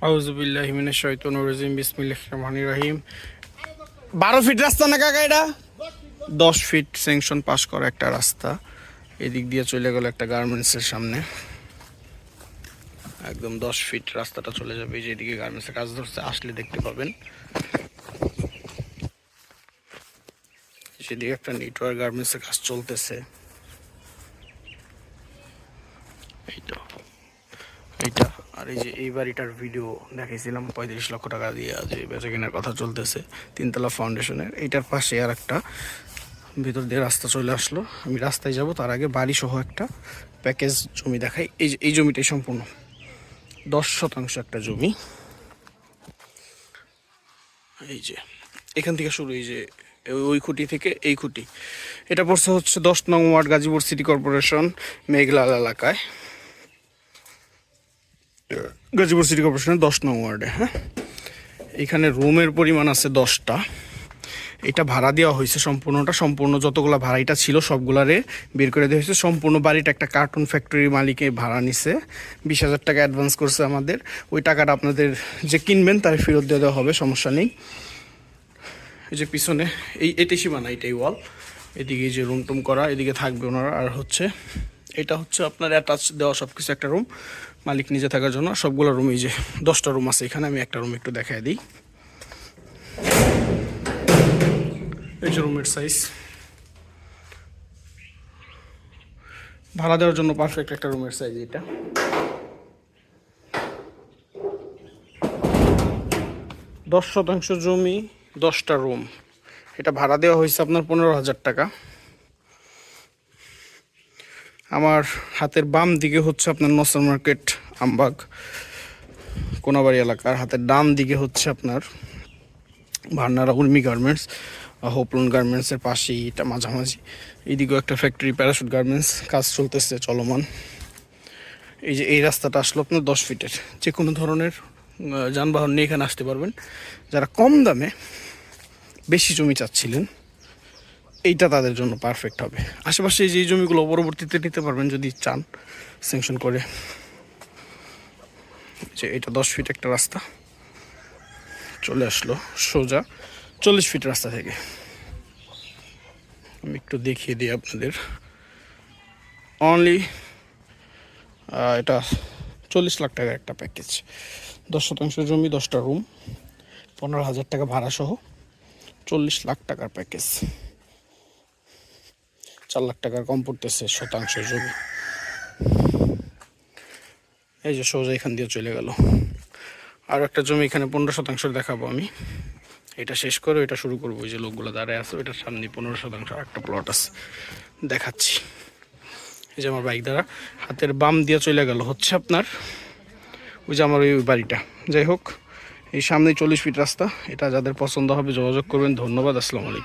আউযুবিল্লাহি মিনাশ শাইতানির রাজিম বিসমিল্লাহির রহমানির রহিম। 12 ফিট রাস্তা না কাকা, এটা 10 ফিট স্যাংশন পাস করা একটা রাস্তা। এদিক দিয়ে চলে গেল একটা গার্মেন্টসের সামনে, একদম 10 ফিট রাস্তাটা চলে যাবে। এই যে এদিকে গার্মেন্টসের কাজ ধরছে, আসলে দেখতে পাবেন। সেদিকে একটা নেটওয়ার্ক গার্মেন্টসের কাজ চলতেছে। এইটা আর এই যে এই বাড়িটার ভিডিও দেখাইছিলাম 35 লক্ষ টাকা দিয়ে, যে বেচা কেনার কথা চলতেছে, 3তলা ফাউন্ডেশনের। এইটার পাশে আর একটা ভিতর দিয়ে রাস্তা চলে আসলো। আমি রাস্তায় যাব, তার আগে বাড়ি সহ একটা প্যাকেজ জমি দেখাই। এই যে এই জমিটাই সম্পূর্ণ 10 শতাংশ একটা জমি। এই যে এখান থেকে শুরু, এই যে ওই খুঁটি থেকে এই খুঁটি, এটা পড়ছে হচ্ছে 10 নং ওয়ার্ড, গাজীপুর সিটি কর্পোরেশন, মেঘলাল এলাকায়, গাজীপুর সিটি কর্পোরেশনের 10 নং ওয়ার্ডে। হ্যাঁ, এখানে রুমের পরিমাণ আছে 10টা। এটা ভাড়া দেওয়া হয়েছে সম্পূর্ণ যতগুলো ভাড়াইটা ছিল সবগুলারে বের করে দেওয়া হয়েছে। সম্পূর্ণ বাড়িটা একটা কার্টুন ফ্যাক্টরির মালিকে ভাড়া নিছে, 20,000 টাকা অ্যাডভান্স করছে আমাদের। ওই টাকাটা আপনাদের যে কিনবেন তার ফেরত দিয়ে দেওয়া হবে, সমস্যা নেই। এই যে পিছনে এটাই সীমানা, এটাই ওয়াল, এদিকে যে রুম টুম করা, এদিকে থাকবে ওনারা। আর হচ্ছে এটা হচ্ছে আপনার অ্যাটাচ দেওয়া সব কিছু, একটা রুম মালিক নিজে থাকার জন্য। সবগুলো রুম, এই যে 10টা রুম আছে এখানে। আমি একটা রুম একটু দেখাই দিই। এই যে রুমের সাইজ, ভাড়া দেওয়ার জন্য পারফেক্ট একটা রুমের সাইজ এটা। দশ শতাংশ জমি, 10টা রুম। এটা ভাড়া দেওয়া হয়েছে আপনার 15,000 টাকা। আমার হাতের বাম দিকে হচ্ছে আপনার নসর মার্কেট, আমবাগ, কোনাবাড়ি এলাকার। হাতের ডান দিকে হচ্ছে আপনার ভান্নারা উর্মি গার্মেন্টস, হোপলন গার্মেন্টসের পাশেই এটা মাঝামাঝি। এইদিকেও একটা ফ্যাক্টরি, প্যারাশুট গার্মেন্টস, কাজ চলতেছে চলমান। এই যে এই রাস্তাটা আসলো আপনার 10 ফিটের। যে কোনো ধরনের যানবাহন নিয়ে এখানে আসতে পারবেন। যারা কম দামে বেশি জমি চাচ্ছিলেন, এইটা তাদের জন্য পারফেক্ট হবে। আশেপাশে যে জমিগুলো পরবর্তীতে নিতে পারবেন যদি চান স্যাংশন করে। যে এটা 10 ফিট একটা রাস্তা চলে আসলো সোজা 40 ফিট রাস্তা থেকে। আমি একটু দেখিয়ে দিই আপনাদের। অনলি এটা 40 লাখ টাকার একটা প্যাকেজ, 10 শতাংশ জমি, 10টা রুম, 15,000 টাকা ভাড়া সহ 40 লাখ টাকার প্যাকেজ। 4 লাখ টাকার কম পড়তেছে শতাংশ জমি। এই যে সোজা এখান দিয়ে চলে গেল। আর একটা জমি এখানে 15 শতাংশ দেখাবো আমি। এটা শেষ করে এটা শুরু করবো। ওই যে লোকগুলো দাঁড়ায় আছে, ওইটার সামনে 15 শতাংশ একটা প্লট আছে, দেখাচ্ছি। এই যে আমার বাইক দ্বারা হাতের বাম দিয়ে চলে গেল হচ্ছে আপনার ওই যে আমার ওই বাড়িটা। যাই হোক, এই সামনে 40 ফিট রাস্তা। এটা যাদের পছন্দ হবে যোগাযোগ করবেন। ধন্যবাদ, আসসালামু আলাইকুম।